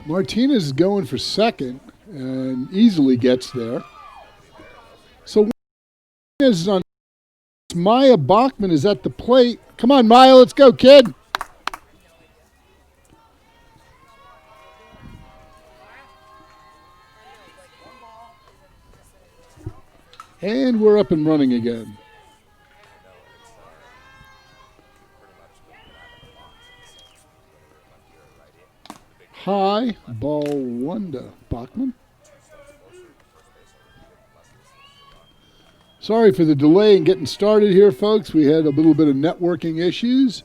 Martinez is going for second and easily gets there. So is on. Maya Bachman is at the plate. Come on, Maya, let's go, kid. And we're up and running again. High, ball one to Bachman. Sorry for the delay in getting started here, folks. We had a little bit of networking issues,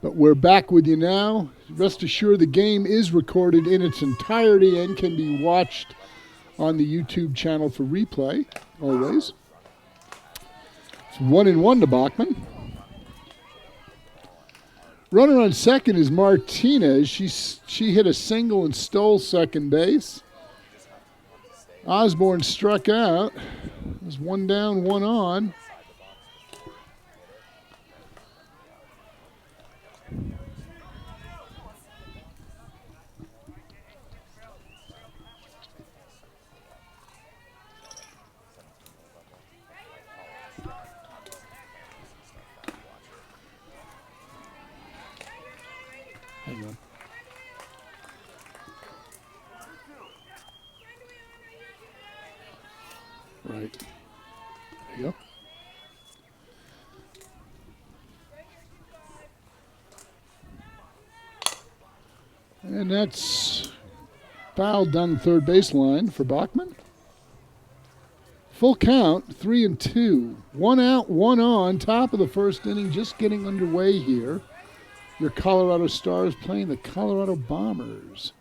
but we're back with you now. Rest assured the game is recorded in its entirety and can be watched on the YouTube channel for replay, always. It's 1-1 to Bachman. Runner on second is Martinez. She hit a single and stole second base. Osborne struck out. There's one down, one on. Hang on. Right. There you go. And that's fouled down the third baseline for Bachman. Full count, 3-2. One out, one on, top of the first inning, just getting underway here. Your Colorado Stars playing the Colorado Bombers.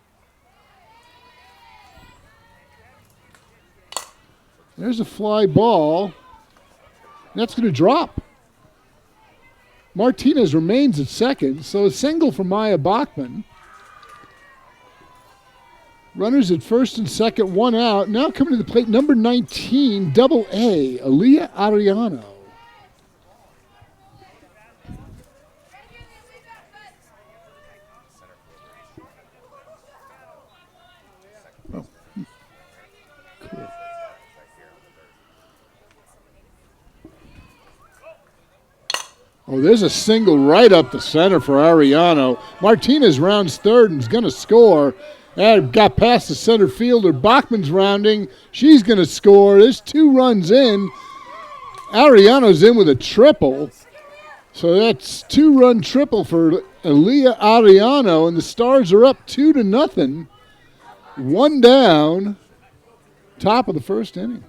There's a fly ball. That's going to drop. Martinez remains at second, so a single for Maya Bachman. Runners at first and second, one out. Now coming to the plate, number 19, double A, Aaliyah Arellano. Oh, cool. Oh, there's a single right up the center for Arellano. Martinez rounds third and is going to score. And got past the center fielder. Bachman's rounding. She's going to score. There's 2 runs in. Arellano's in with a triple. So that's 2-run triple for Aaliyah Arellano. And the Stars are up 2-0. One down. Top of the first inning.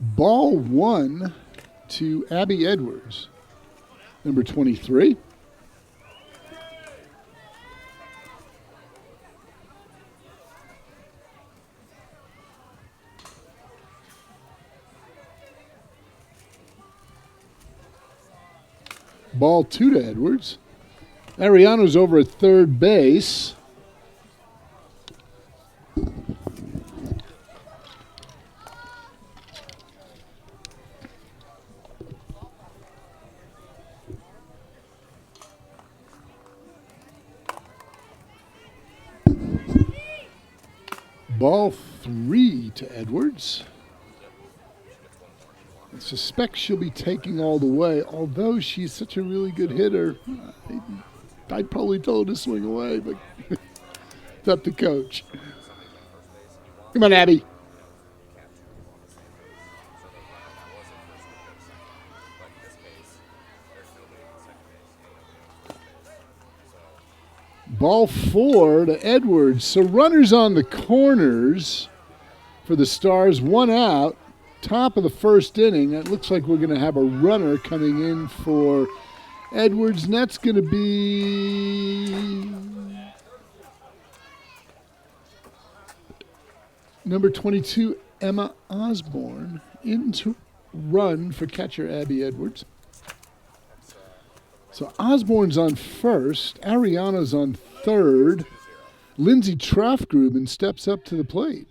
Ball one to Abby Edwards, number 23. Ball two to Edwards. Arellano's over at third base. Ball three to Edwards. I suspect she'll be taking all the way, although she's such a really good hitter. I'd probably tell her to swing away, but it's up to coach. Come on, Abby. Ball four to Edwards. So runners on the corners for the Stars, one out. Top of the first inning. It looks like we're going to have a runner coming in for Edwards, and that's going to be number 22, Emma Osborne, in to run for catcher Abby Edwards. So Osborne's on first. Arellano's on third. Lindsay Trafgruben steps up to the plate.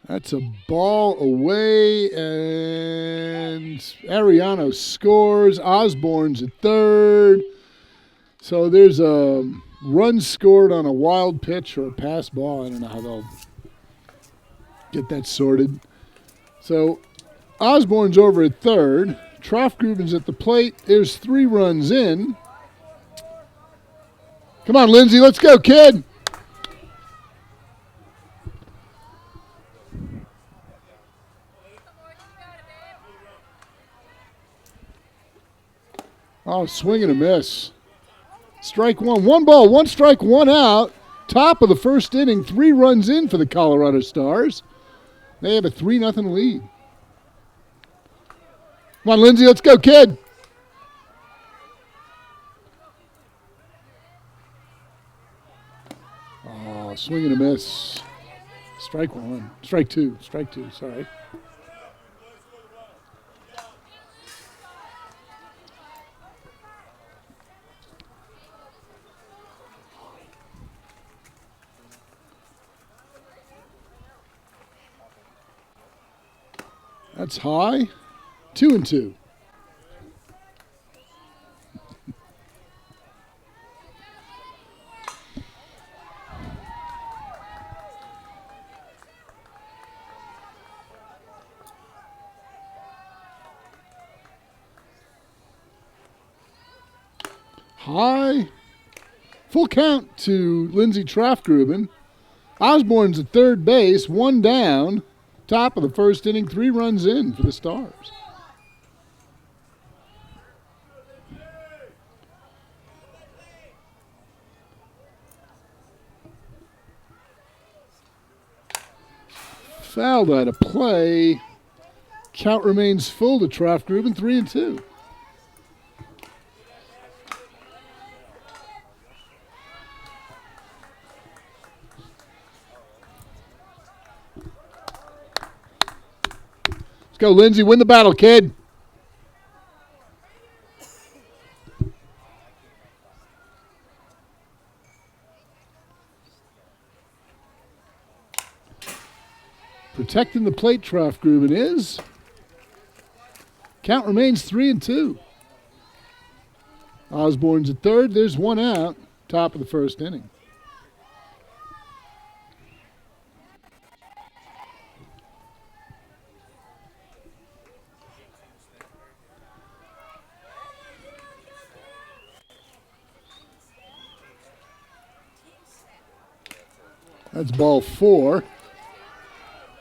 That's a ball away, and Arellano scores. Osborne's at third. So there's a run scored on a wild pitch or a pass ball. I don't know how they'll get that sorted. So Osborne's over at third. Trafgruben's at the plate. There's 3 runs in. Come on, Lindsay, let's go, kid. Oh, swing and a miss. Strike one. 1 ball, 1 strike, 1 out. Top of the first inning, 3 runs in for the Colorado Stars. They have a 3-0 lead. Come on, Lindsay, let's go, kid. Oh, swing and a miss. Strike 1. Strike 2. Strike 2, sorry. That's high. 2-2. High. Full count to Lindsay Trafgruben. Osborne's at third base, 1 down. Top of the first inning, 3 runs in for the Stars. Fouled out of play. Count remains full to Trafgruben, 3-2. Go, Lindsay. Win the battle, kid. Protecting the plate, Trafgruben is. Count remains 3-2. Osborne's at third. There's 1 out. Top of the first inning. That's ball 4.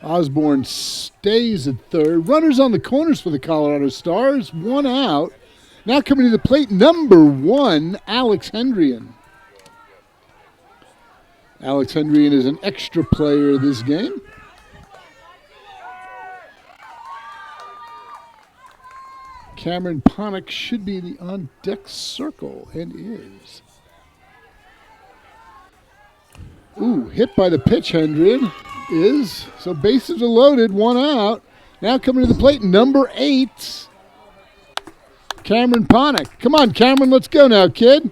Osborne stays at third. Runners on the corners for the Colorado Stars. 1 out. Now coming to the plate, number 1, Alex Hendrian. Alex Hendrian is an extra player this game. Cameron Ponick should be in the on-deck circle, and is. Ooh, hit by the pitch, Hendrian is. So bases are loaded, 1 out. Now coming to the plate, number 8, Cameron Ponick. Come on, Cameron, let's go now, kid.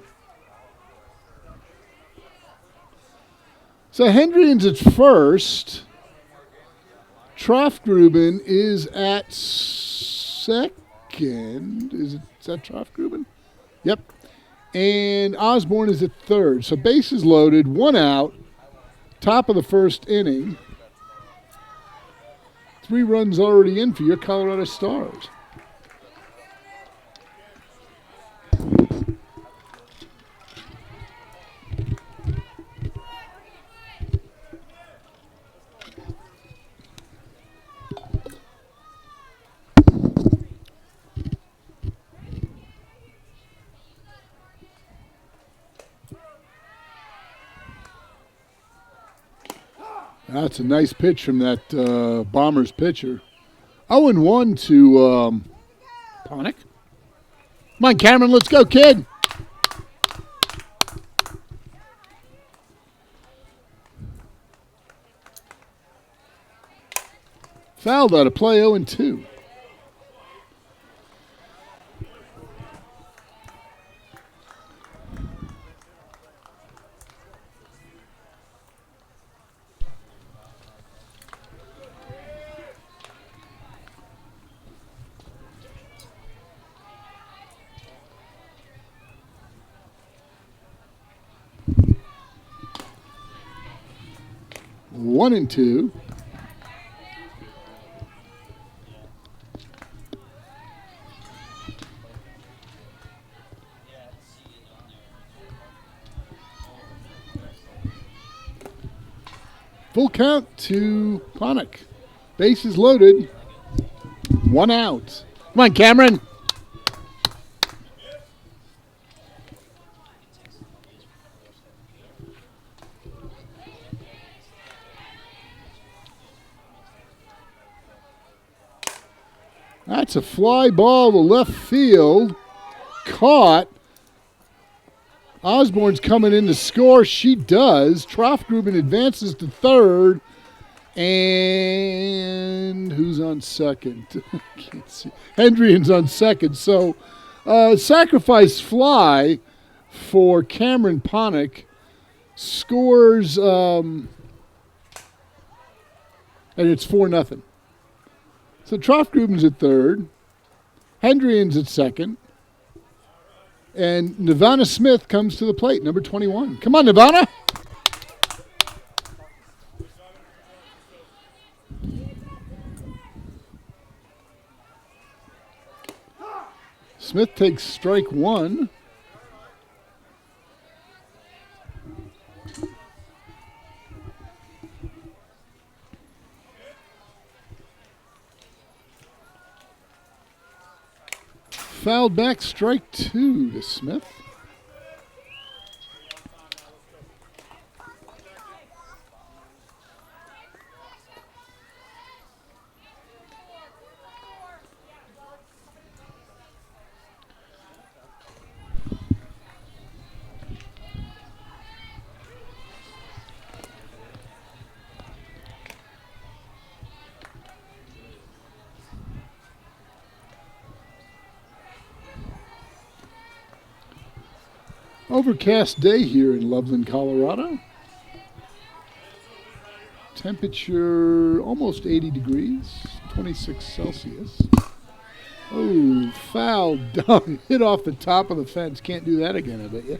So Hendrian's at first. Trafgruben is at second. Is that Trafgruben? Yep. And Osborne is at third. So bases loaded, 1 out. Top of the first inning. 3 runs already in for your Colorado Stars. That's a nice pitch from that Bombers pitcher. 0-1 to Ponick. Come on, Cameron, let's go, kid. Fouled out of play, 0-2. One and two. Full count to Ponick. Bases loaded. 1 out. Come on, Cameron. That's a fly ball to left field. Caught. Osborne's coming in to score. She does. Troftgruben advances to third. And who's on second? Can't see. Hendrian's on second. So sacrifice fly for Cameron Ponick. Scores, and it's 4-0. So Troftgruben's at third. Hendrian's at second. And Nirvana Smith comes to the plate, number 21. Come on, Nirvana. Smith takes strike one. Fouled back, strike two to Smith. Overcast day here in Loveland, Colorado. Temperature almost 80 degrees, 26 Celsius. Oh, foul down, hit off the top of the fence. Can't do that again, I bet you.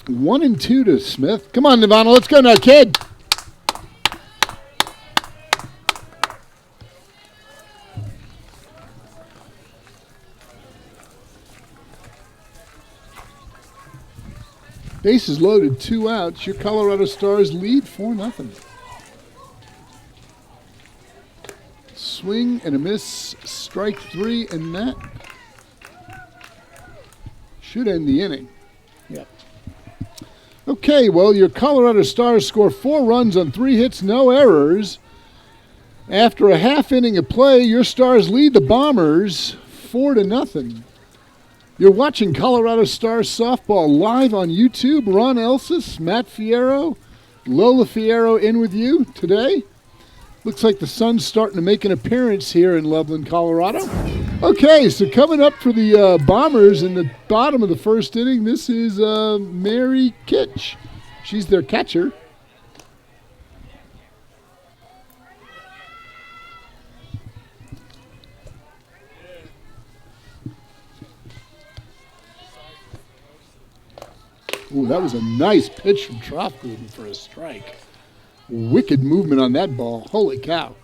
1-2 to Smith. Come on, Nirvana, let's go now, kid. Bases loaded, 2 outs. Your Colorado Stars lead 4-0. Swing and a miss, strike three, and that should end the inning. Yep. Okay, well, your Colorado Stars score 4 runs on 3 hits, no errors. After a half inning of play, your Stars lead the Bombers 4-0. You're watching Colorado Stars softball live on YouTube. Ron Elsis, Matt Fierro, Lola Fierro in with you today. Looks like the sun's starting to make an appearance here in Loveland, Colorado. Okay, so coming up for the Bombers in the bottom of the first inning, this is Mary Kitch. She's their catcher. Ooh, that was a nice pitch from Troftgruben for a strike. Wicked movement on that ball. Holy cow.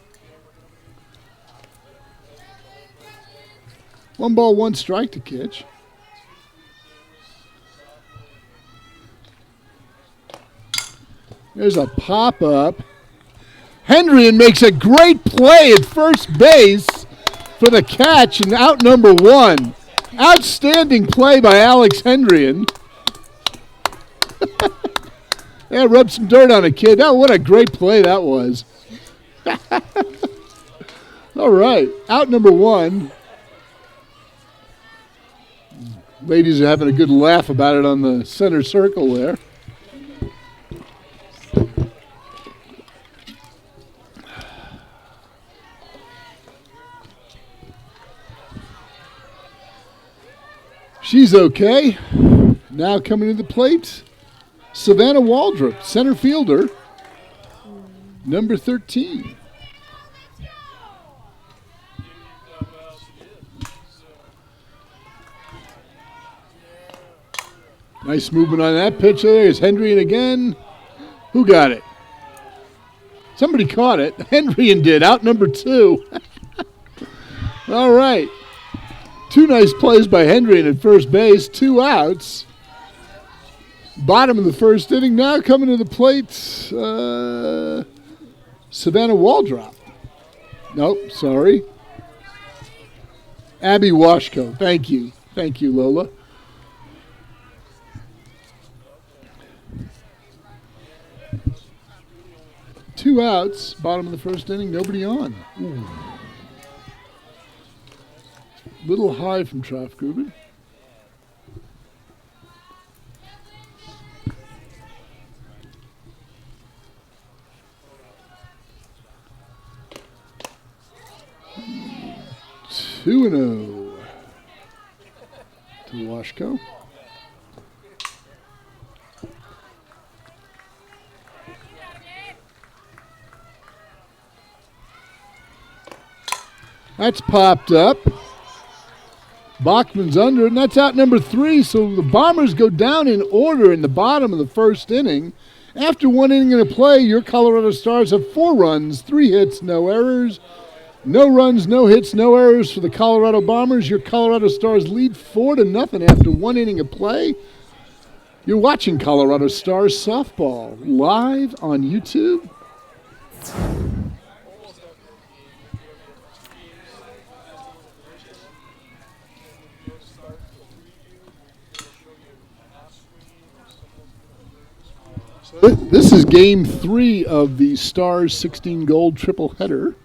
1 ball, 1 strike to Kitch. There's a pop-up. Hendrian makes a great play at first base for the catch and out number 1. Outstanding play by Alex Hendrian. Yeah, rub some dirt on a kid. Oh, what a great play that was. All right, out number 1. Ladies are having a good laugh about it on the center circle there. She's okay. Now coming to the plate, Savannah Waldrop, center fielder, number 13. Nice movement on that pitch. There's Hendrian again. Who got it? Somebody caught it. Hendrian did. Out number 2. All right. 2 nice plays by Hendrian at first base. 2 outs. Bottom of the first inning. Now coming to the plate, Savannah Waldrop. Nope, sorry. Abby Washco. Thank you. Thank you, Lola. Two outs, bottom of the first inning, nobody on. Ooh. Little high from Trafgruber. Two and 0 to Washco. That's popped up. Bachman's under, and that's out number 3. So the Bombers go down in order in the bottom of the first inning. After 1 inning of play, your Colorado Stars have 4 runs, 3 hits, no errors. No runs, no hits, no errors for the Colorado Bombers. Your Colorado Stars lead 4-0 after 1 inning of play. You're watching Colorado Stars softball live on YouTube. This is game 3 of the Stars 16 gold triple header.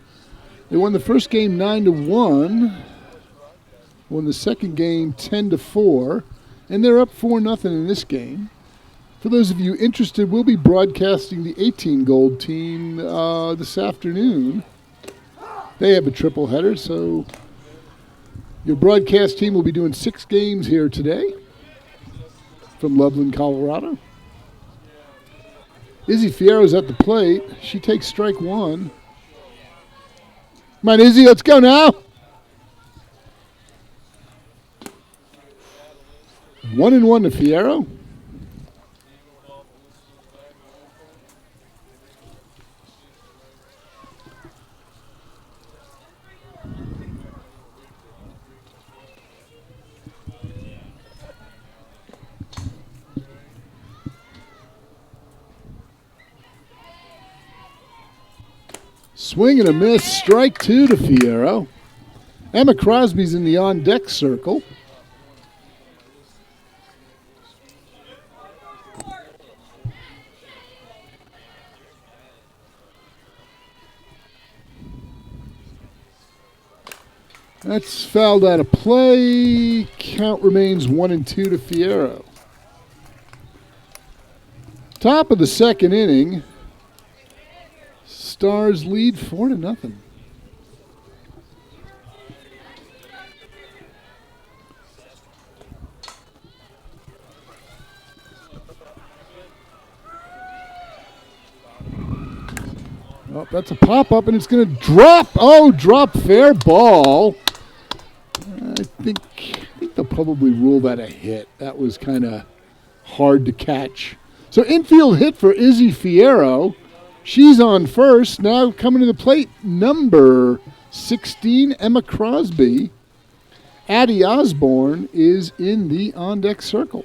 They won the first game 9-1, won the second game 10-4, and they're up 4-0 in this game. For those of you interested, we'll be broadcasting the 18 gold team this afternoon. They have a triple header, so your broadcast team will be doing 6 games here today from Loveland, Colorado. Izzy Fierro's at the plate. She takes strike 1. Come on, Izzy, let's go now. 1-1 to Fierro. Swing and a miss, strike 2 to Fierro. Emma Crosby's in the on-deck circle. That's fouled out of play. Count remains 1-2 to Fierro. Top of the second inning. Stars lead 4-0. Oh, that's a pop-up, and it's going to drop. Oh, drop fair ball. I think they'll probably rule that a hit. That was kind of hard to catch. So infield hit for Izzy Fierro. She's on first. Now coming to the plate, number 16, Emma Crosby. Addie Osborne is in the on-deck circle.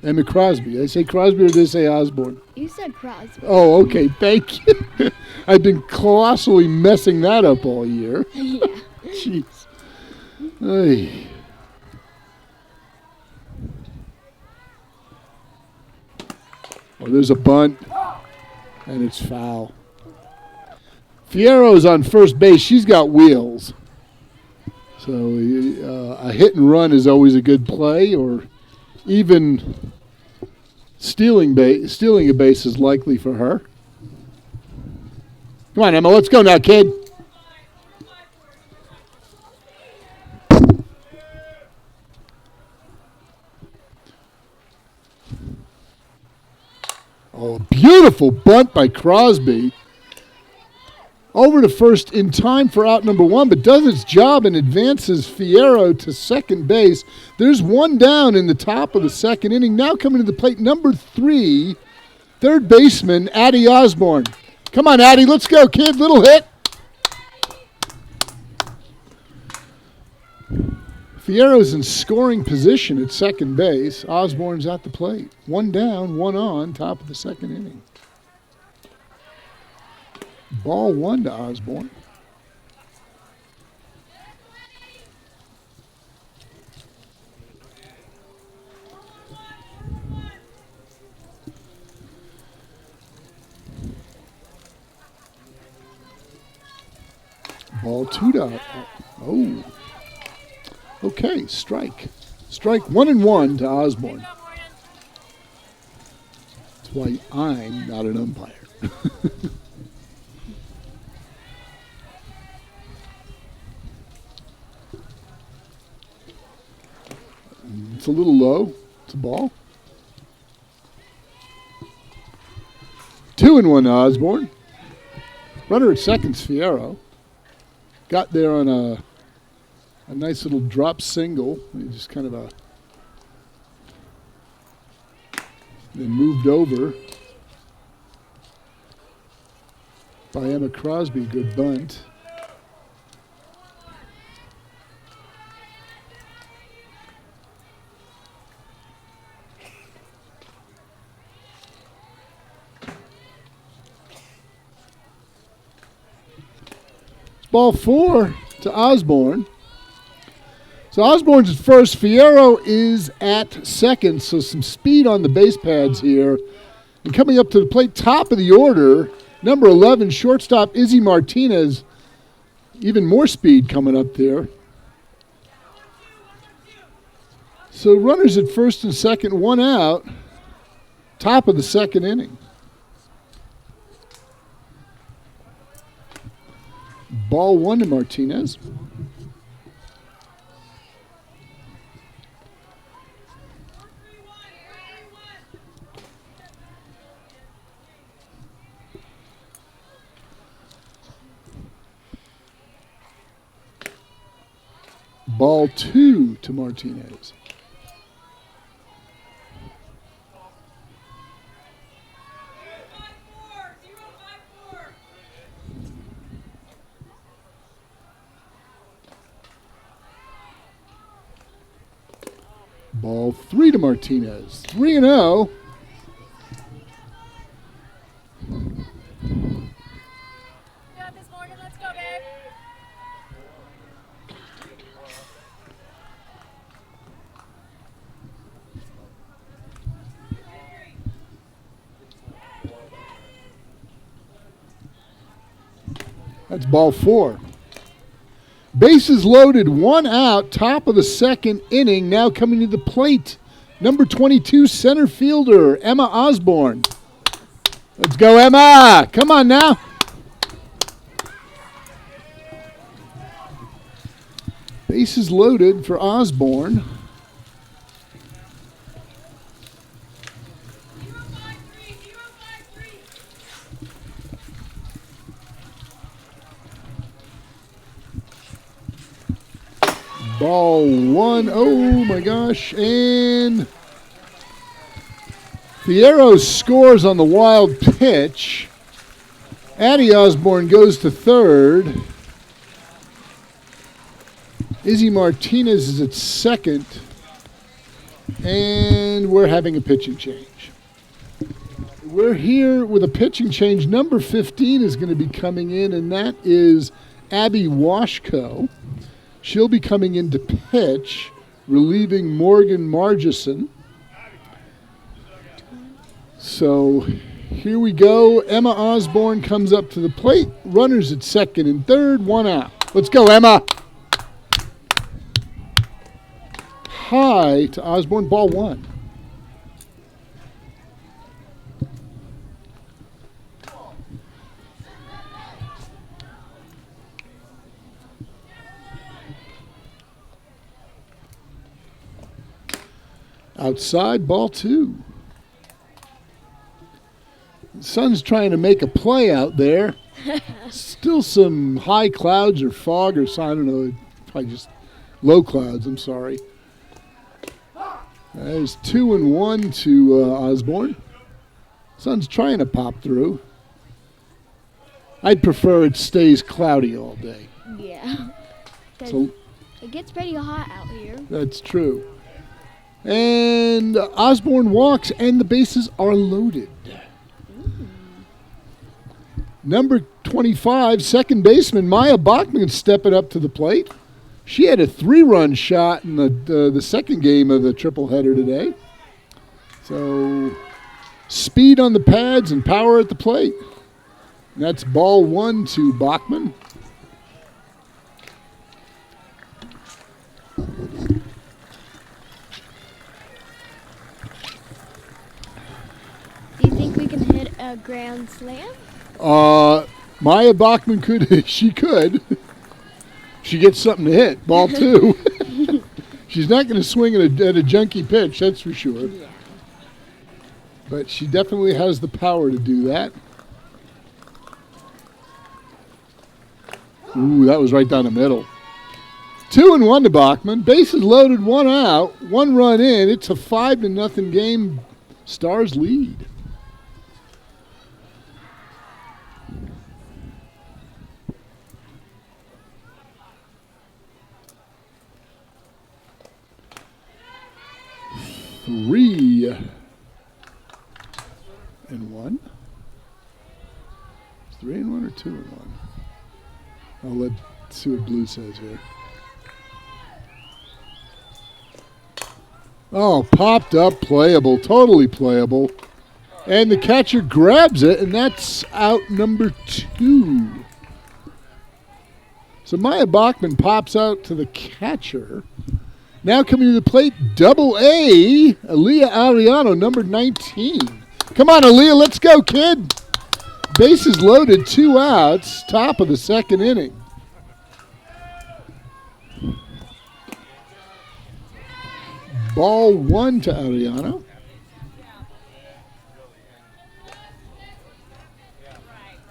Emma Crosby. Did I say Crosby or did I say Osborne? You said Crosby. Oh, okay. Thank you. I've been colossally messing that up all year. Yeah. Jeez. Ay. Oh, there's a bunt, and it's foul. Fierro's on first base. She's got wheels. So a hit and run is always a good play, or even stealing a base is likely for her. Come on, Emma. Let's go now, kid. Oh, beautiful bunt by Crosby. Over to first in time for out number one, but does its job and advances Fierro to second base. There's one down in the top of the second inning. Now coming to the plate, number 3, third baseman, Alex Osborne. Come on, Addy, let's go, kid. Little hit. Fierro's in scoring position at second base. Osborne's at the plate. One down, one on, top of the second inning. Ball 1 to Osborne. Ball 2 to oh. Okay, strike. Strike 1-1 to Osborne. That's why I'm not an umpire. It's a little low. It's a ball. 2-1 to Osborne. Runner at second's Fierro. Got there on a nice little drop single. Just kind of then moved over by Emma Crosby. Good bunt. Ball 4 to Osborne. So Osborne's at first. Fierro is at second, so some speed on the base pads here. And coming up to the plate, top of the order, number 11, shortstop Izzy Martinez. Even more speed coming up there. So runners at first and second, one out. Top of the second inning. Ball 1 to Martinez. Ball 2 to Martinez. Ball 3 to Martinez. 3-0. Let's go, babe. That's ball 4. Bases loaded, one out, top of the second inning. Now coming to the plate, number 22, center fielder, Emma Osborne. Let's go, Emma. Come on now. Bases loaded for Osborne. Ball 1. Oh my gosh. And Fierro scores on the wild pitch. Alex Osborne goes to third. Izzy Martinez is at second. And we're having a pitching change. We're here with a pitching change. Number 15 is going to be coming in, and that is Abby Washco. She'll be coming in to pitch, relieving Morgan Margison. So here we go. Emma Osborne comes up to the plate. Runners at second and third, one out. Let's go, Emma. High to Osborne, ball 1. Outside, ball 2. Sun's trying to make a play out there. Still some high clouds or fog or I don't know, probably just low clouds, I'm sorry. There's 2-1 to Osborne. Sun's trying to pop through. I'd prefer it stays cloudy all day. Yeah. So it gets pretty hot out here. That's true. And Osborne walks, and the bases are loaded. Number 25, second baseman Maya Bachman stepping up to the plate. She had a 3-run shot in the second game of the triple-header today. So speed on the pads and power at the plate. And that's ball 1 to Bachman. Do you think we can hit a grand slam? Maya Bachman could. She could. She gets something to hit. Ball 2. She's not going to swing at a junky pitch, that's for sure. Yeah. But she definitely has the power to do that. Ooh, that was right down the middle. 2-1 to Bachman. Bases loaded, 1 out, 1 run in. It's a 5-0 game. Stars lead. Three and one. 3-1 or 2-1? Let's see what Blue says here. Oh, popped up, playable, totally playable. And the catcher grabs it, and that's out number 2. So Maya Bachman pops out to the catcher. Now coming to the plate, double A, Aaliyah Arellano, number 19. Come on, Aaliyah, let's go, kid. Bases loaded, 2 outs, top of the second inning. Ball 1 to Arellano.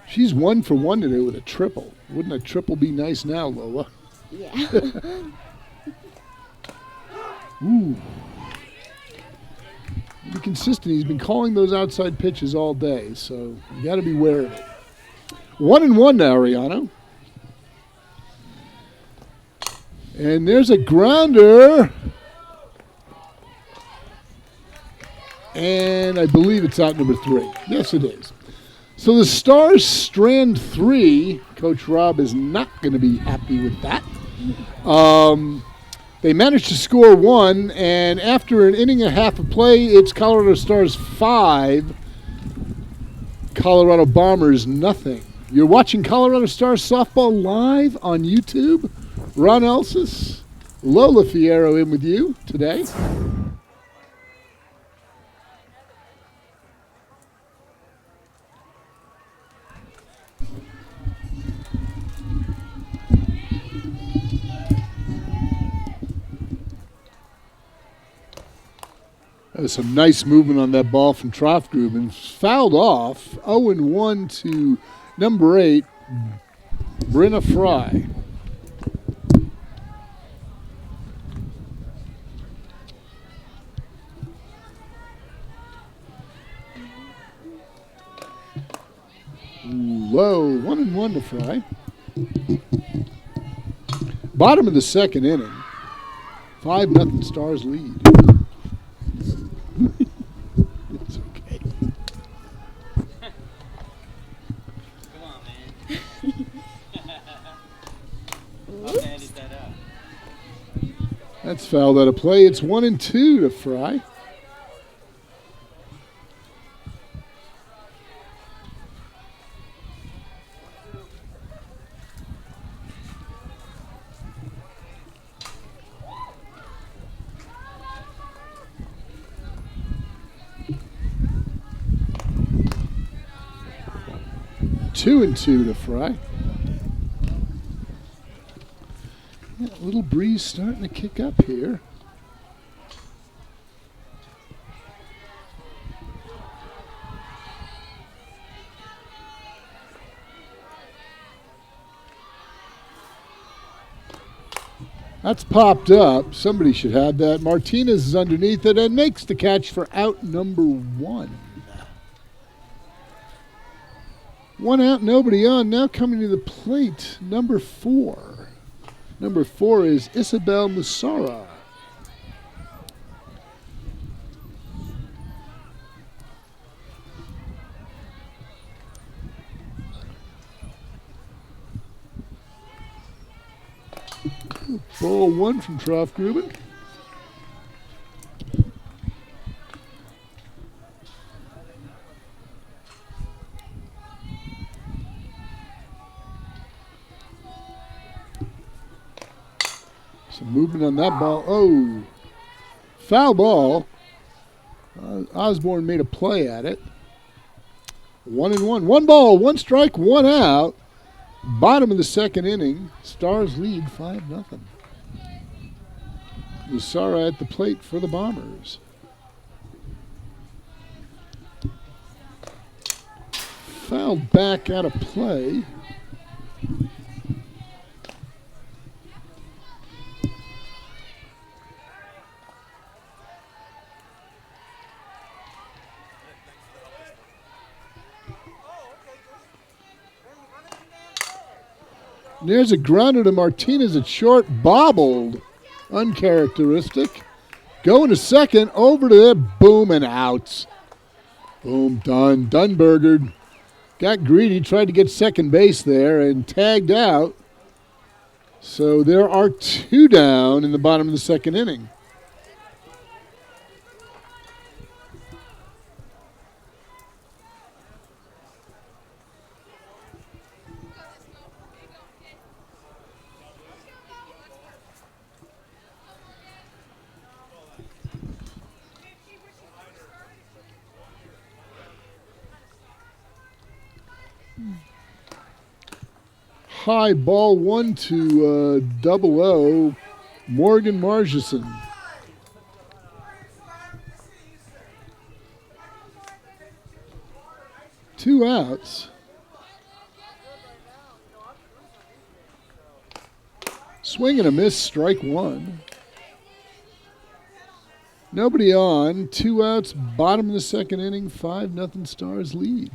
She's 1 for 1 today with a triple. Wouldn't a triple be nice now, Lola? Yeah. Ooh. Be consistent. He's been calling those outside pitches all day, so you got to be wary of it. 1-1 to Arellano. And there's a grounder. And I believe it's out number 3. Yes, it is. So the Stars strand 3. Coach Rob is not going to be happy with that. They managed to score 1, and after an inning and a half of play, it's Colorado Stars 5, Colorado Bombers nothing. You're watching Colorado Stars softball live on YouTube. Ron Elsis, Lola Fierro in with you today. There's some nice movement on that ball from Troftgruben. Fouled off. 0-1 to number 8, Brenna Fry. Low. 1-1 to Fry. Bottom of the second inning. 5-0 Stars lead. It's okay. Come on, man. Okay, edit that out. That's fouled out of play. It's 1-2 to Fry. Two and 2 to Fry. Yeah, a little breeze starting to kick up here. That's popped up. Somebody should have that. Martinez is underneath it and makes the catch for out number 1. 1 out, nobody on. Now coming to the plate, number 4. Number 4 is Isabel Musara. Ball 1 from Trough-Gruben. Some movement on that ball. Oh, foul ball. Osborne made a play at it. 1-1. 1 ball, 1 strike, 1 out. Bottom of the second inning. Stars lead 5-0. Musara at the plate for the Bombers. Fouled back out of play. There's a grounder to Martinez at short, bobbled. Uncharacteristic. Going to second, over to there, boom, and outs. Boom, done. Dunberger got greedy, tried to get second base there, and tagged out. So there are 2 down in the bottom of the second inning. High ball 1 to double O, Morgan Margeson. Two outs. Swing and a miss, strike 1. Nobody on, 2 outs, bottom of the second inning, 5-0 Stars lead.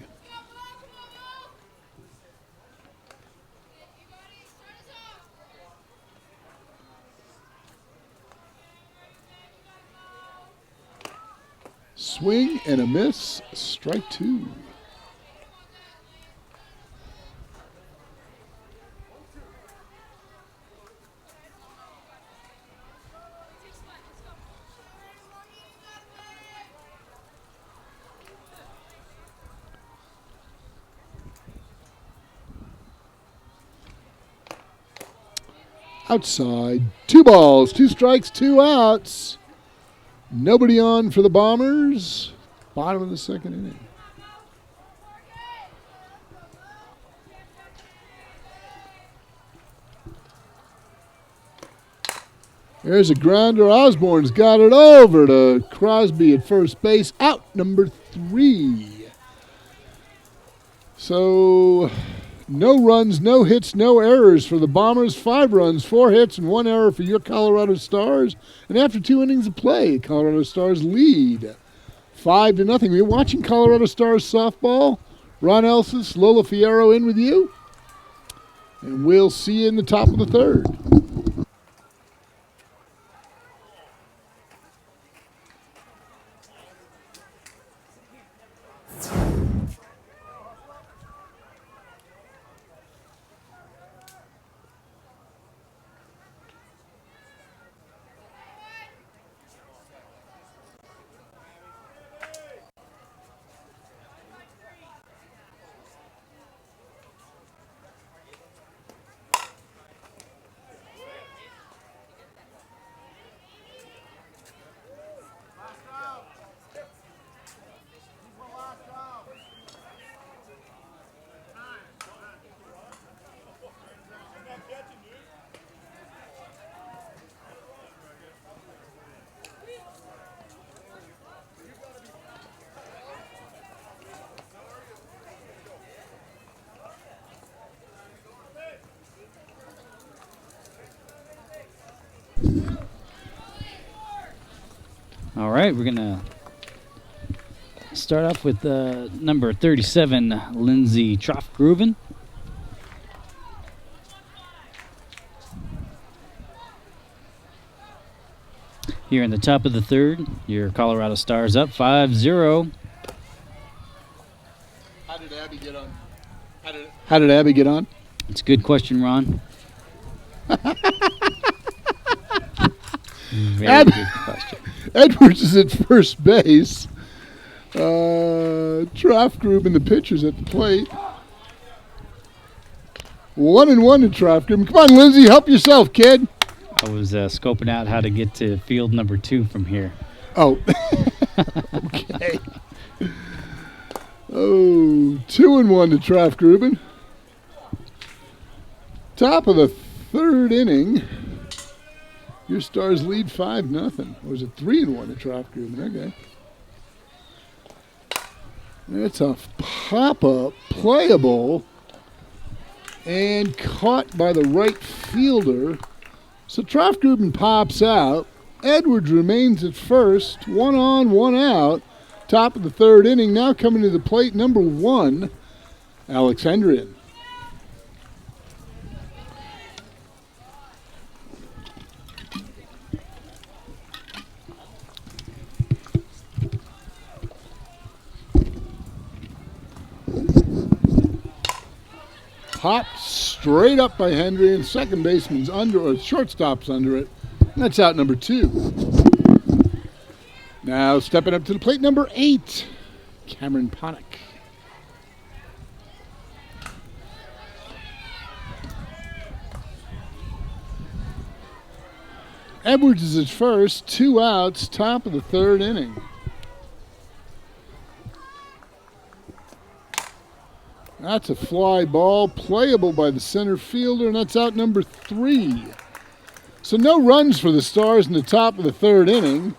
Swing and a miss, strike 2. Outside, 2 balls, 2 strikes, 2 outs. Nobody on for the Bombers. Bottom of the second inning. There's a grounder. Osborne's got it over to Crosby at first base. Out number 3. So no runs, no hits, no errors for the Bombers. 5 runs, 4 hits, and 1 error for your Colorado Stars. And after 2 innings of play, Colorado Stars lead 5-0. You're watching Colorado Stars softball. Ron Elsis, Lola Fierro in with you. And we'll see you in the top of the third. All right, we're going to start off with number 37, Lindsay Troffgruben. Here in the top of the third, your Colorado Stars up 5-0. How did Abby get on? How did Abby get on? It's a good question, Ron. Very good question. Edwards is at first base. Troffgruben, the pitcher's at the plate. 1-1 to Troffgruben. Come on, Lindsay, help yourself, kid. I was scoping out how to get to field number 2 from here. Oh. Okay. Oh, 2-1 to Troffgruben. Top of the third inning. Your Stars lead 5-0. Or was it 3-1 to Troffgruben? Okay. That's a pop-up, playable, and caught by the right fielder. So Troffgruben pops out. Edwards remains at first. 1 on, 1 out. Top of the third inning. Now coming to the plate, number 1, Alex Hendrian. Popped straight up by Hendrian. Second baseman's under, or shortstop's under it. That's out number 2. Now stepping up to the plate, number 8, Cameron Ponick. Edwards is at first, 2 outs, top of the third inning. That's a fly ball, playable by the center fielder, and that's out number 3. So no runs for the Stars in the top of the third inning.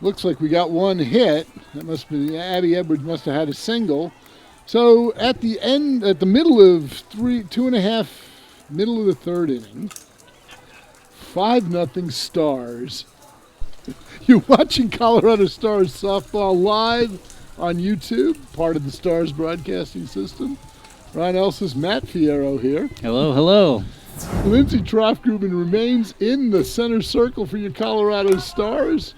Looks like we got 1 hit. That must be Abby Edwards must have had a single. So at the end, at the middle of 2.5, middle of the third inning, 5-0 Stars. You're watching Colorado Stars softball live on YouTube, part of the Stars broadcasting system. Ron Elsa's Matt Fierro here. Hello, hello. Lindsay Troffgruben remains in the center circle for your Colorado Stars.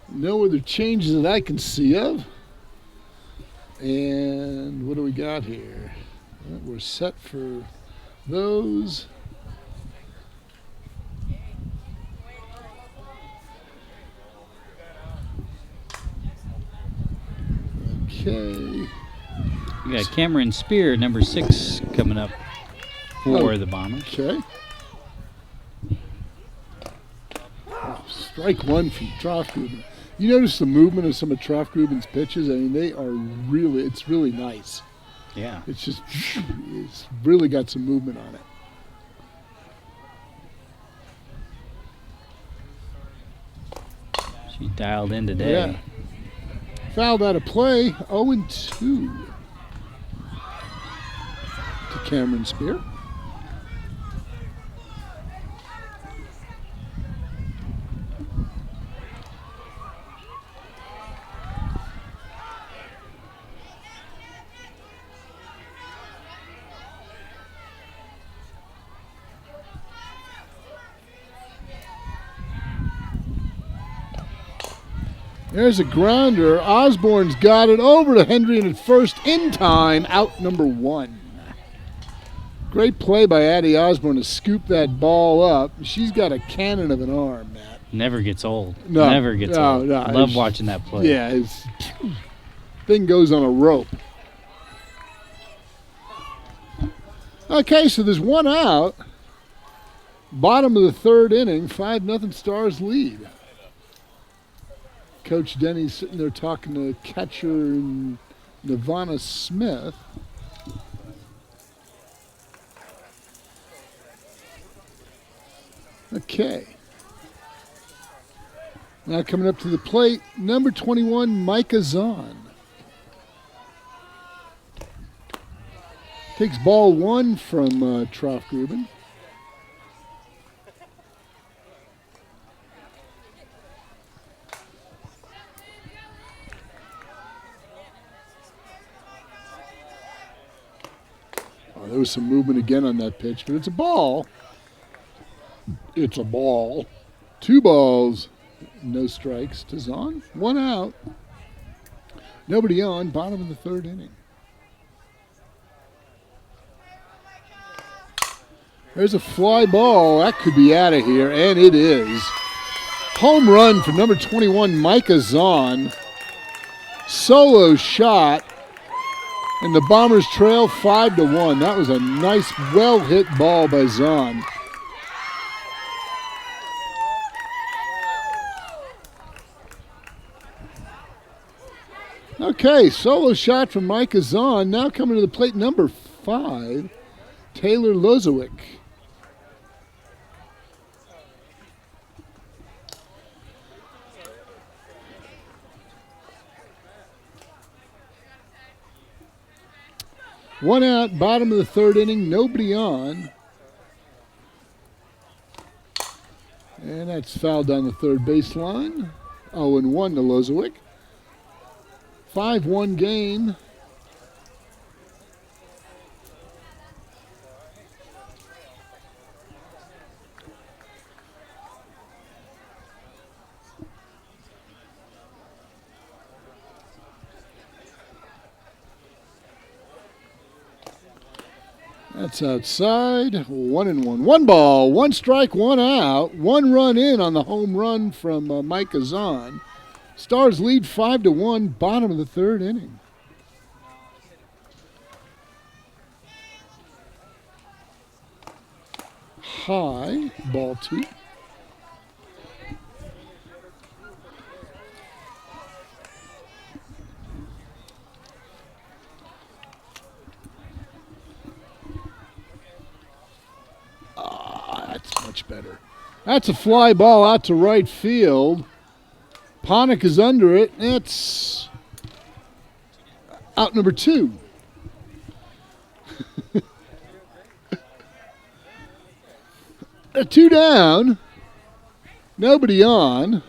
No other changes that I can see of. And what do we got here? We're set for those. Okay. We got Cameron Spear, number 6, coming up for the Bombers. Okay. Oh, strike 1 from Troffgruben. You notice the movement of some of Troffgruben's pitches? I mean, they are really, it's really nice. Yeah. It's just, it's really got some movement on it. She dialed in today. Yeah. Fouled out of play, 0-2 to Cameron Spear. There's a grounder. Osborne's got it over to Hendrian at first in time. Out number 1. Great play by Addie Osborne to scoop that ball up. She's got a cannon of an arm, Matt. Never gets old. No, Never gets old. No, Love watching that play. Yeah, his thing goes on a rope. Okay, so there's 1 out. Bottom of the third inning, 5-0 Stars lead. Coach Denny's sitting there talking to catcher Nirvana Smith. Okay. Now coming up to the plate, number 21, Micah Zahn. Takes ball 1 from Troffgruben. was some movement again on that pitch, but it's a ball. It's a ball. 2 balls, no strikes to Zahn. 1 out. Nobody on, bottom of the 3rd inning. There's a fly ball. That could be out of here, and it is. Home run for number 21, Micah Zahn. Solo shot, and the Bombers trail 5-1. That was a nice, well-hit ball by Zahn. Okay, solo shot from Micah Zahn. Now coming to the plate, number 5, Taylor Lozowick. One out, bottom of the 3rd inning, nobody on. And that's fouled down the 3rd baseline. 0-1 to Lozowick. 5-1 game. That's outside. 1-1. 1 ball, 1 strike, 1 out. 1 run in on the home run from Micah Zahn. Stars lead 5-1, bottom of the 3rd inning. High, ball 2. That's much better. That's a fly ball out to right field. Ponick is under it. It's out number 2. A 2 down. Nobody on.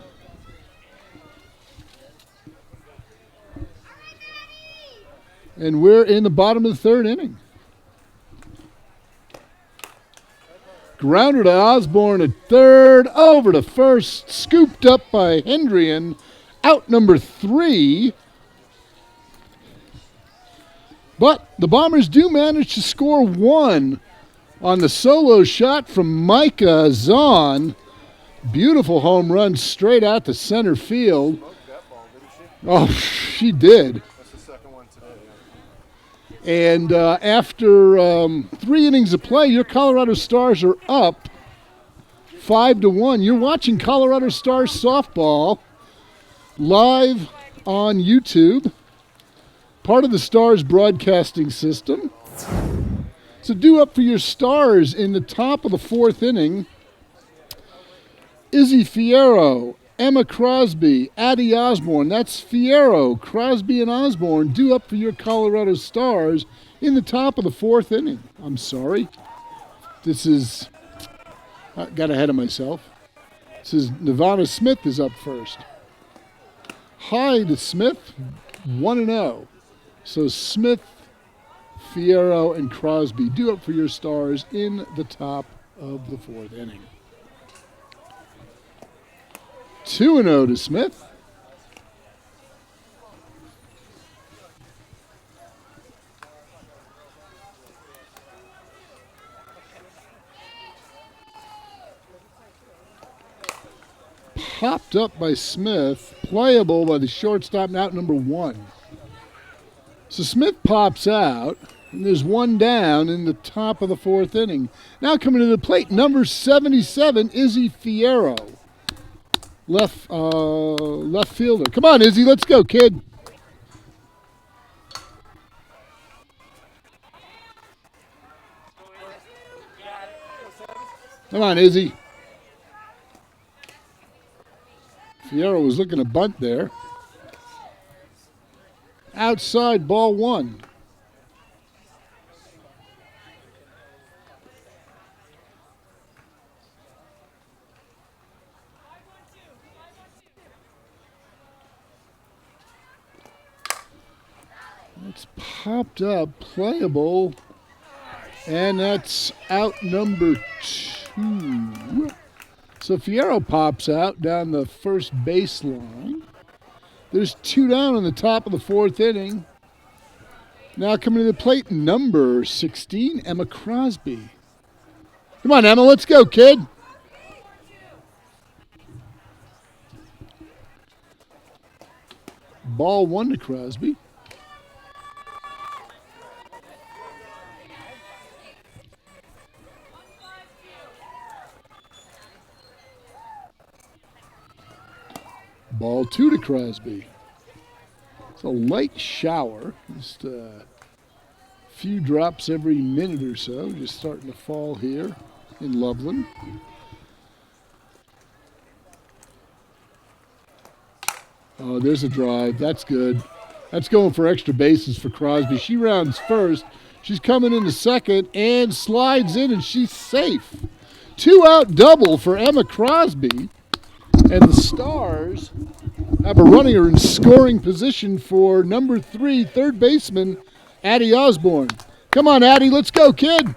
And we're in the bottom of the 3rd inning. Grounder to Osborne at 3rd, over to 1st, scooped up by Hendrian, out number 3. But the Bombers do manage to score 1 on the solo shot from Micah Zahn. Beautiful home run straight out to center field. Oh, she did. That's the 2nd one today. And after 3 innings of play, your Colorado Stars are up 5-1. You're watching Colorado Stars softball live on YouTube, part of the Stars broadcasting system. So due up for your Stars in the top of the 4th inning, Izzy Fierro, Emma Crosby, Addie Osborne. That's Fierro, Crosby, and Osborne due up for your Colorado Stars in the top of the 4th inning. I'm sorry. I got ahead of myself. This is Nirvana Smith is up first. Hi to Smith, 1-0. So Smith, Fierro, and Crosby due up for your Stars in the top of the 4th inning. 2-0 to Smith. Popped up by Smith, playable by the shortstop, out number 1. So Smith pops out, and there's 1 down in the top of the 4th inning. Now coming to the plate, number 77, Izzy Fierro. Left fielder. Come on, Izzy, let's go, kid. Come on, Izzy. Fierro was looking to bunt there. Outside, ball 1. It's popped up, playable And that's out number 2. So Fierro pops out down the first baseline. There's 2 down in the top of the 4th inning. Now coming to the plate, number 16, Emma Crosby. Come on, Emma, let's go, kid. Ball 1 to Crosby. Ball 2 to Crosby. It's a light shower. Just a few drops every minute or so. Just starting to fall here in Loveland. Oh, there's a drive. That's good. That's going for extra bases for Crosby. She rounds first. She's coming into second and slides in, and she's safe. 2-out double for Emma Crosby. And the Stars have a runner in scoring position for number 3, third baseman, Addie Osborne. Come on, Addie, let's go, kid.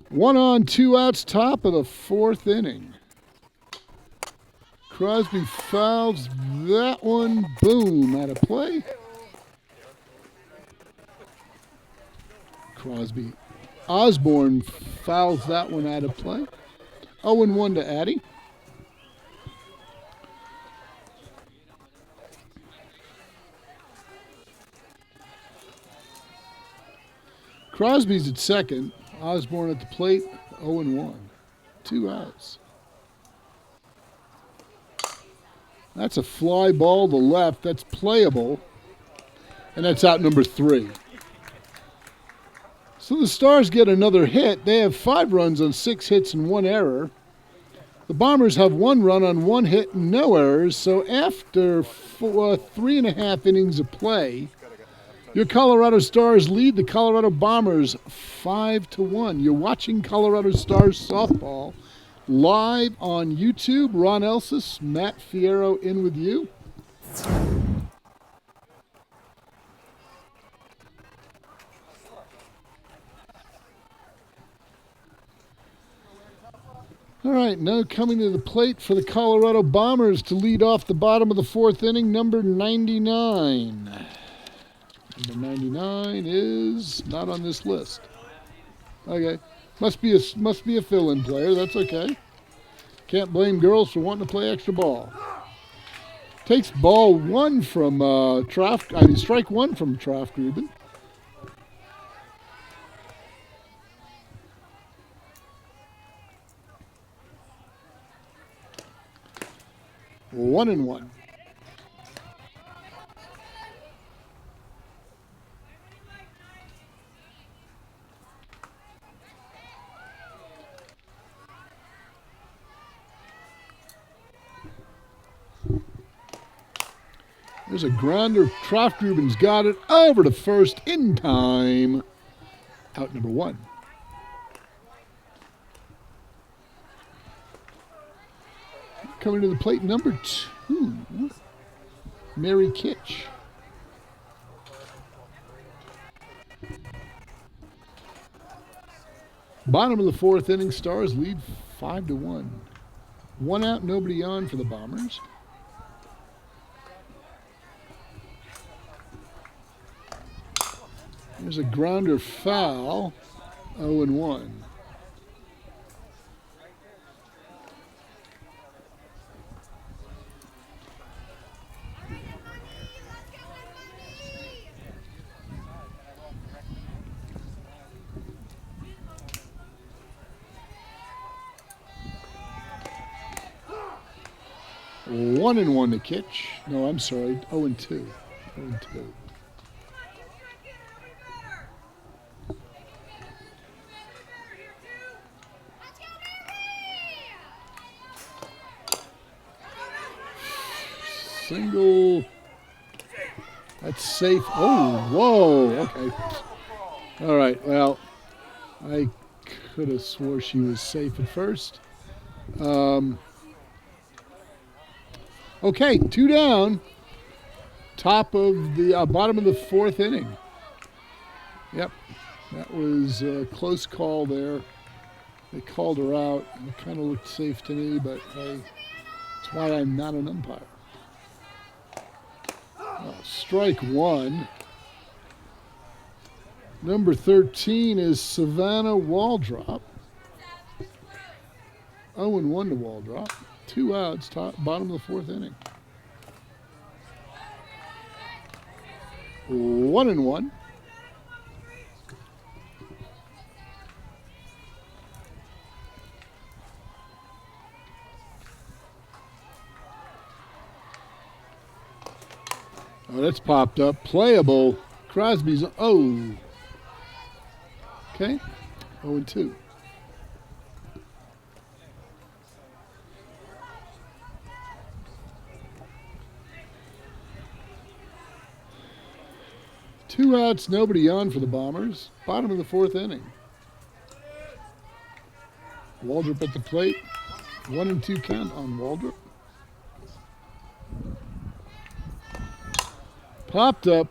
One on, 2 outs, top of the 4th inning. Crosby fouls that one, boom, out of play. Crosby. Osborne fouls that one out of play. 0-1 to Addie. Crosby's at second. Osborne at the plate. 0-1. 2 outs. That's a fly ball to left. That's playable. And that's out number 3. So the Stars get another hit. They have 5 runs on 6 hits and 1 error. The Bombers have 1 run on 1 hit and no errors. So after 3.5 innings of play, your Colorado Stars lead the Colorado Bombers 5-1. You're watching Colorado Stars softball live on YouTube. Ron Elsis, Matt Fierro in with you. All right, now coming to the plate for the Colorado Bombers to lead off the bottom of the 4th inning, number 99. Number 99 is not on this list. Okay, must be a fill-in player. That's okay. Can't blame girls for wanting to play extra ball. Takes ball 1 from strike 1 from Trafgruben. One and one. There's a grounder. Trafgruben's got it over to first in time. Out number 1. Coming to the plate, number 2, Mary Kitch. Bottom of the 4th inning, Stars lead 5-1. 1 out, nobody on for the Bombers. There's a grounder foul, 0-1. One and one to Kitch. No, I'm sorry. 0-2. 0-2. Single. That's safe. Oh, whoa. Okay. All right. Well, I could have swore she was safe at first. Okay, 2 down. Top of the bottom of the 4th inning. Yep, that was a close call there. They called her out. It kind of looked safe to me, but hey, that's why I'm not an umpire. Strike 1. Number 13 is Savannah Waldrop. 0-1 to Waldrop. 2 outs, bottom of the 4th inning. 1-1. Oh, that's popped up. Playable. Crosby's. Oh. Okay. 0-2. Two outs, nobody on for the Bombers. Bottom of the 4th inning. Waldrop at the plate. 1-2 count on Waldrop. Popped up.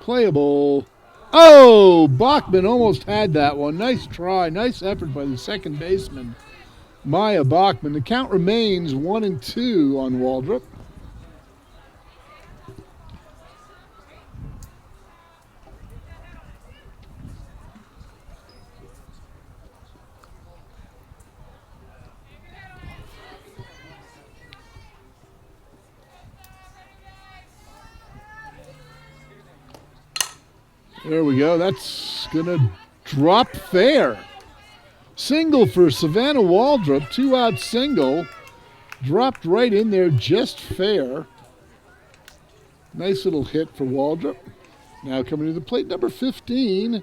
Playable. Oh, Bachman almost had that one. Nice try. Nice effort by the second baseman, Maya Bachman. The count remains 1-2 on Waldrop. There we go. That's going to drop fair. Single for Savannah Waldrop. 2-out single. Dropped right in there just fair. Nice little hit for Waldrop. Now coming to the plate, number 15,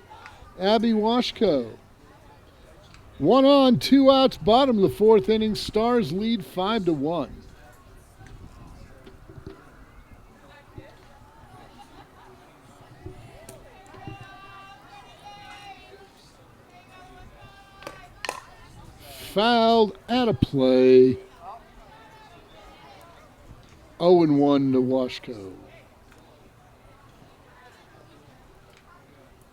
Abby Washco. 1 on, 2 outs, bottom of the 4th inning. Stars lead 5-1. Fouled out of play. 0-1 to Washco.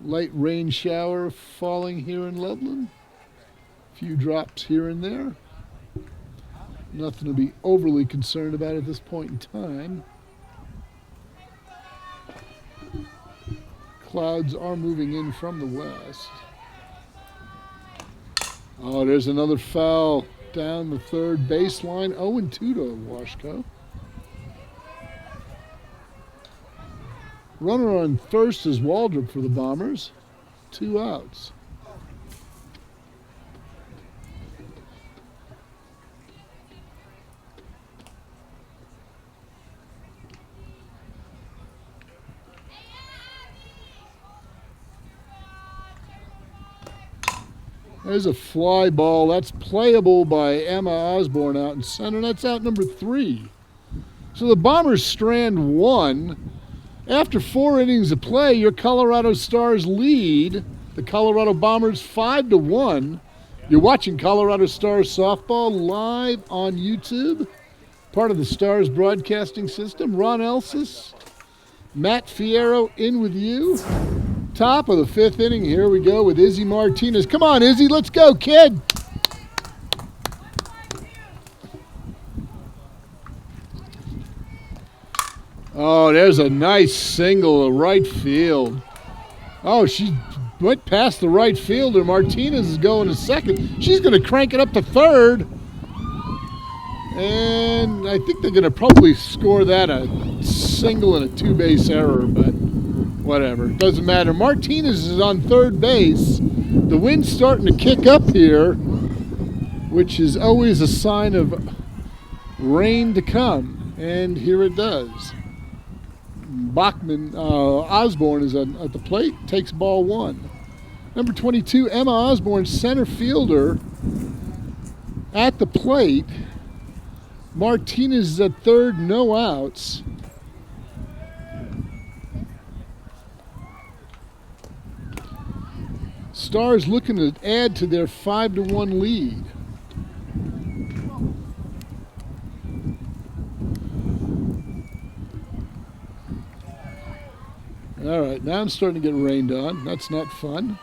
Light rain shower falling here in Loveland. Few drops here and there. Nothing to be overly concerned about at this point in time. Clouds are moving in from the west. Oh, there's another foul down the third baseline. 0-2 to Washco. Runner on first is Waldrop for the Bombers. 2 outs. There's a fly ball. That's playable by Emma Osborne out in center. That's out number 3. So the Bombers strand 1. After 4 innings of play, your Colorado Stars lead the Colorado Bombers 5-1. You're watching Colorado Stars softball live on YouTube, part of the Stars broadcasting system. Ron Elsis, Matt Fierro in with you. Top of the 5th inning. Here we go with Izzy Martinez. Come on, Izzy, let's go, kid. Oh, there's a nice single to right field. Oh, she went past the right fielder. Martinez is going to second. She's going to crank it up to third. And I think they're going to probably score that a single and a 2-base error, but whatever. Doesn't matter. Martinez is on third base. The wind's starting to kick up here, which is always a sign of rain to come. And here it does. Osborne is at the plate, takes ball 1. Number 22, Emma Osborne, center fielder, at the plate. Martinez is at third, no outs. Stars looking to add to their 5-1 lead. All right, now I'm starting to get rained on. That's not fun.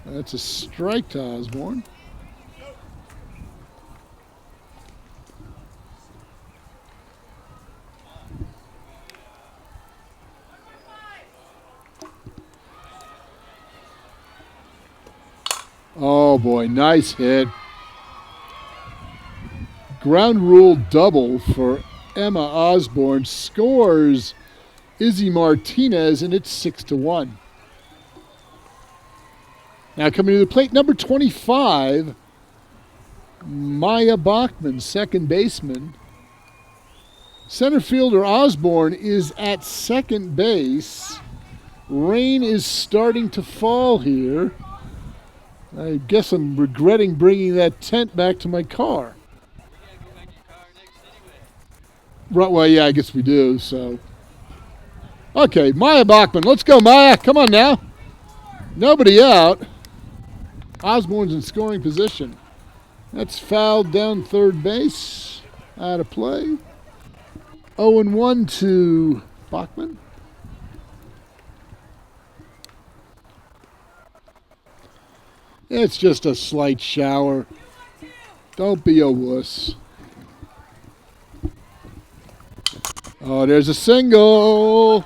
That's a strike to Osborne. Oh boy, nice hit. Ground rule double for Emma Osborne. Scores Izzy Martinez, and it's 6-1. Now coming to the plate, number 25, Maya Bachman, second baseman. Center fielder Osborne is at second base. Rain is starting to fall here. I guess I'm regretting bringing that tent back to my car. Right, well, yeah, I guess we do, so. Okay, Maya Bachman. Let's go, Maya. Come on now. Nobody out. Osborne's in scoring position. That's fouled down third base. Out of play. 0-1 to Bachman. It's just a slight shower. Don't be a wuss. Oh, there's a single.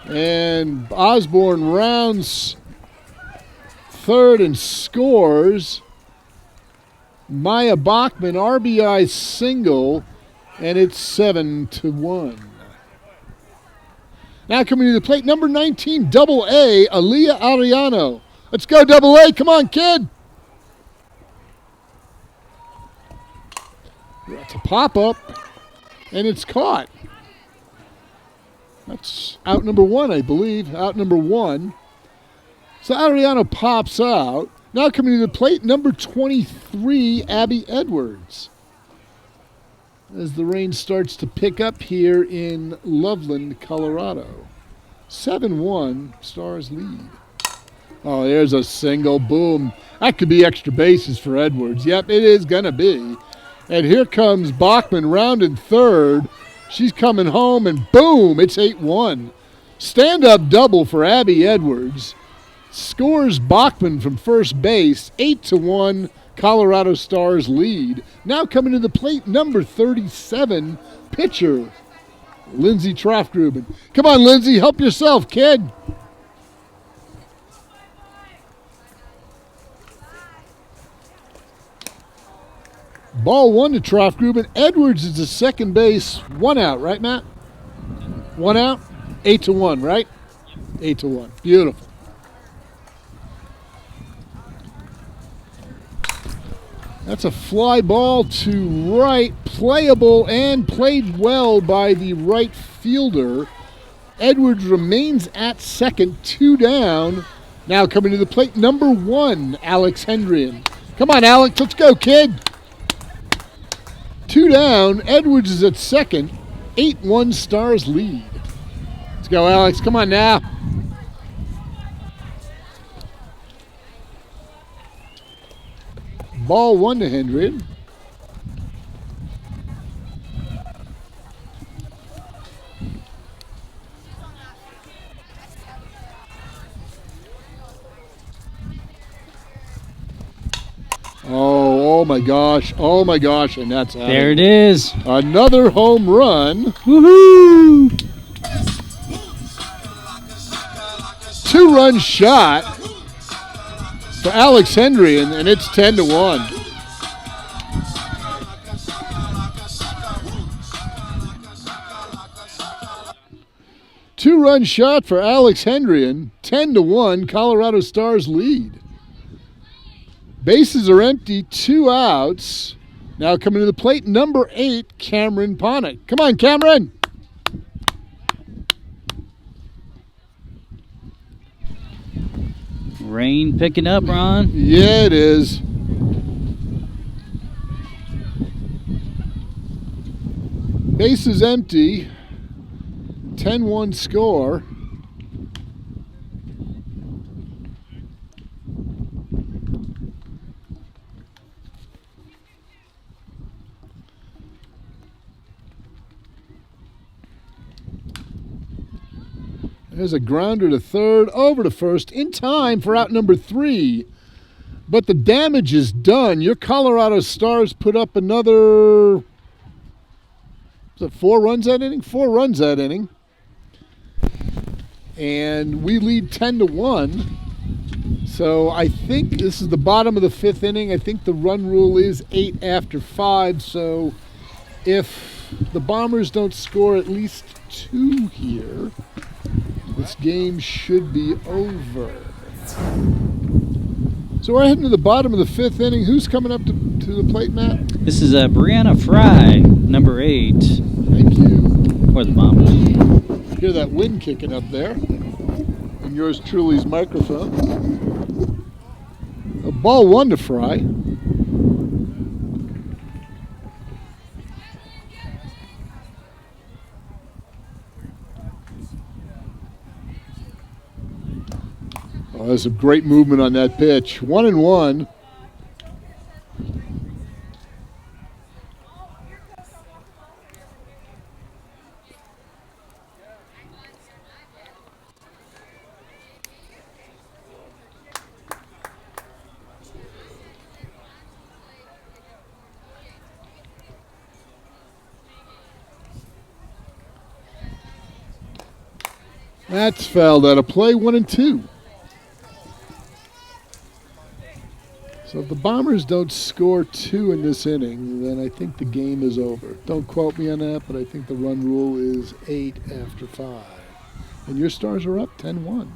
And Osborne rounds third and scores. Maya Bachman, RBI single, and it's 7-1. Now coming to the plate, number 19, double A, Aaliyah Arellano. Let's go, double A. Come on, kid. That's a pop-up, and it's caught. That's out number one, I believe. Out number one. So Arellano pops out. Now coming to the plate, number 23, Abby Edwards. As the rain starts to pick up here in Loveland, Colorado. 7-1, Stars lead. Oh, there's a single. Boom. That could be extra bases for Edwards. Yep, it is going to be. And here comes Bachman rounding third. She's coming home, and boom, it's 8-1. Stand-up double for Abby Edwards. Scores Bachman from first base. 8-1, Colorado Stars lead. Now coming to the plate, number 37, pitcher, Lindsey Trofgruben. Come on, Lindsey, help yourself, kid. Ball one to Trofgruben. Edwards is the second base. One out, right, Matt? One out? 8-1, right? 8-1. Beautiful. That's a fly ball to right. Playable and played well by the right fielder. Edwards remains at second. 2 down. Now coming to the plate, number 1, Alex Hendrian. Come on, Alex. Let's go, kid. 2 down. Edwards is at second. 8-1 Stars lead. Let's go, Alex. Come on now. Ball one to Hendrian. Oh my gosh, and that's out. There it is. Another home run. Woohoo! 2-run shot for Alex Hendrian, and it's 10-1. Two-run shot for Alex Hendrian, 10-1. Colorado Stars lead. Bases are empty, 2 outs. Now coming to the plate, number 8, Cameron Ponick. Come on, Cameron. Rain picking up, Ron. Yeah, it is. Bases empty, 10-1 score. There's a grounder to third, over to first, in time for out number 3. But the damage is done. Your Colorado Stars put up another, was it 4 runs that inning? 4 runs that inning. And we lead 10-1. So I think this is the bottom of the 5th inning. I think the run rule is 8 after 5. So if the Bombers don't score at least 2 here, this game should be over. So we're heading to the bottom of the 5th inning. Who's coming up to the plate, Matt? This is Brianna Fry, number 8. Thank you. For the Bombers. Hear that wind kicking up there. And yours truly's microphone. A ball 1 to Fry. Oh, there's some great movement on that pitch. 1-1. That's fouled out of play, 1-2. So if the Bombers don't score 2 in this inning, then I think the game is over. Don't quote me on that, but I think the run rule is 8 after 5. And your Stars are up 10-1.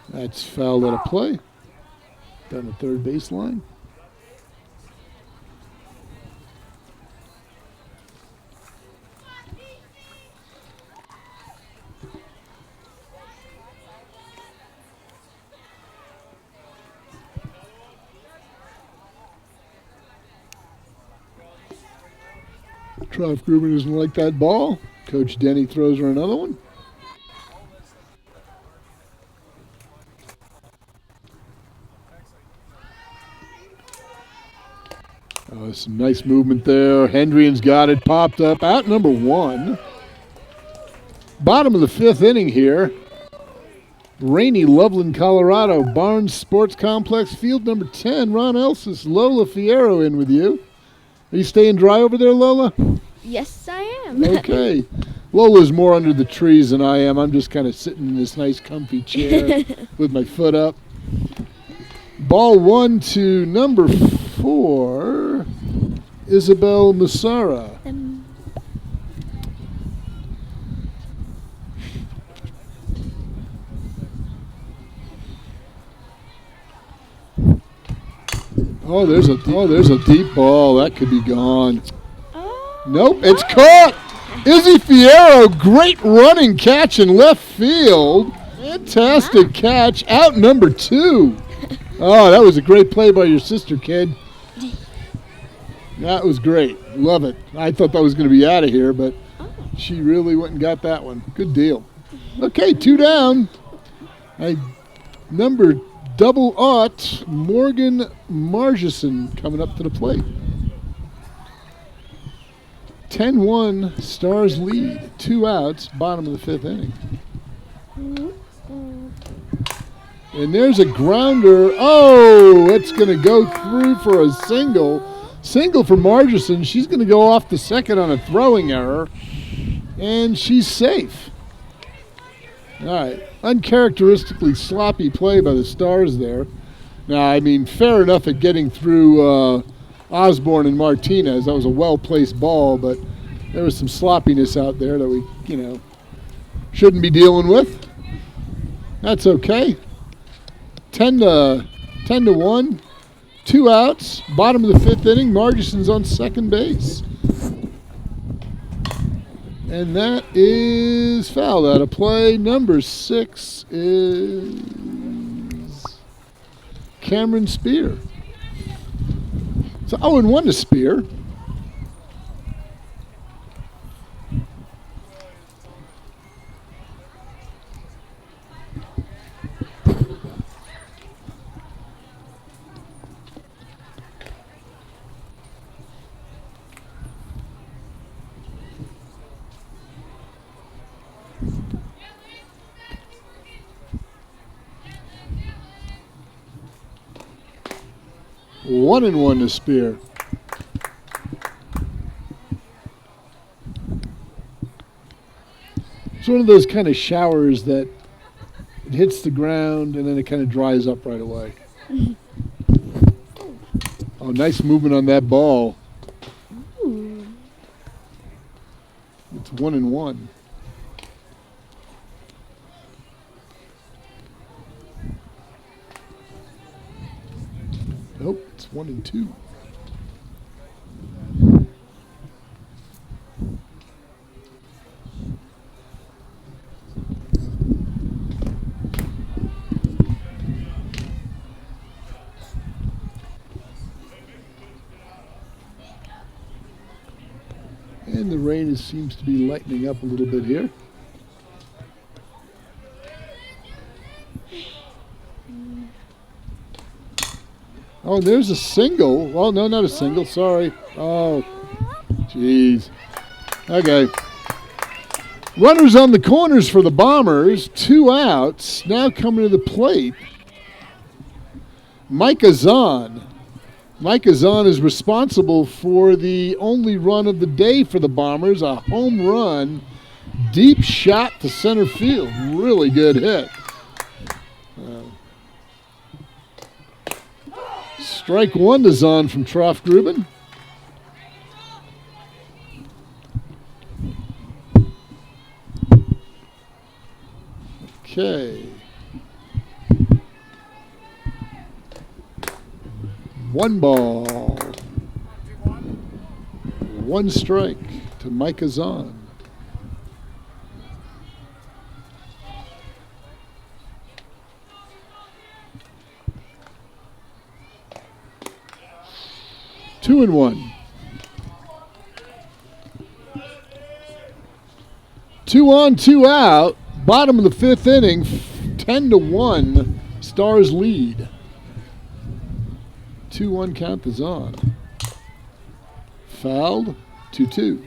That's fouled out of play. Down the third baseline. Trough Gruber doesn't like that ball. Coach Denny throws her another one. Oh, some nice movement there. Hendrian's got it, popped up. Out number 1. Bottom of the 5th inning here. Rainy Loveland, Colorado. Barnes Sports Complex, field number 10. Ron Elsis, Lola Fierro in with you. Are you staying dry over there, Lola? Yes, I am. Okay. Lola's more under the trees than I am. I'm just kind of sitting in this nice comfy chair with my foot up. Ball 1 to number 4, Isabel Musara. Oh, there's a deep ball. That could be gone. Oh. Nope, it's caught. Izzy Fierro, great running catch in left field. Fantastic catch. Out number 2. Oh, that was a great play by your sister, kid. That was great. Love it. I thought that was going to be out of here, but she really went and got that one. Good deal. Okay, 2 down. Number 00, Morgan Margison coming up to the plate. 10-1, Stars lead. 2 outs, bottom of the 5th inning. And there's a grounder. Oh, it's going to go through for a single. Single for Margison. She's going to go off the second on a throwing error. And she's safe. All right. Uncharacteristically sloppy play by the Stars there. Now, I mean, fair enough at getting through Osborne and Martinez. That was a well-placed ball, but there was some sloppiness out there that we, shouldn't be dealing with. That's okay. 10-1, 2 outs, bottom of the 5th inning. Margison's on second base. And that is fouled out of play. Number 6 is Cameron Spear. So 0-1 to Spear. 1-1 to Spear. It's one of those kind of showers that it hits the ground and then it kind of dries up right away. Oh, nice movement on that ball. Ooh. It's 1-1. Nope, it's 1-2. And the rain seems to be lightening up a little bit here. Oh, there's a single. Oh, no, not a single. Sorry. Oh, jeez. Okay. Runners on the corners for the Bombers. 2 outs. Now coming to the plate. Micah Zahn. Micah Zahn is responsible for the only run of the day for the Bombers, a home run, deep shot to center field. Really good hit. Strike 1 to Zahn from Troff Grubin. Okay. 1 ball. 1 strike to Micah Zahn. Two and 1. 2 on, 2 out. Bottom of the 5th inning. 10-1. Stars lead. 2-1 count is on. Fouled. 2-2.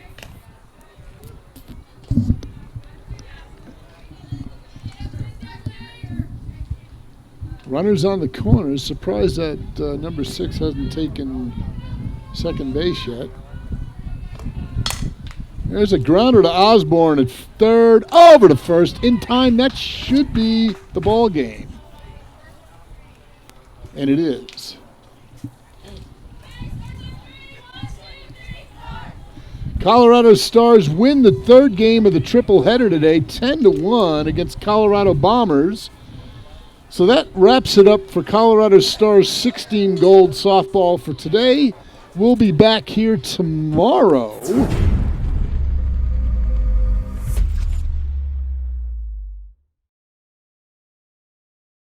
Runners on the corners. Surprised that number 6 hasn't taken second base yet. There's a grounder to Osborne at third, over to first in time. That should be the ball game. And it is. Colorado Stars win the 3rd game of the triple header today, 10-1 against Colorado Bombers. So that wraps it up for Colorado Stars 16 gold softball for today. We'll be back here tomorrow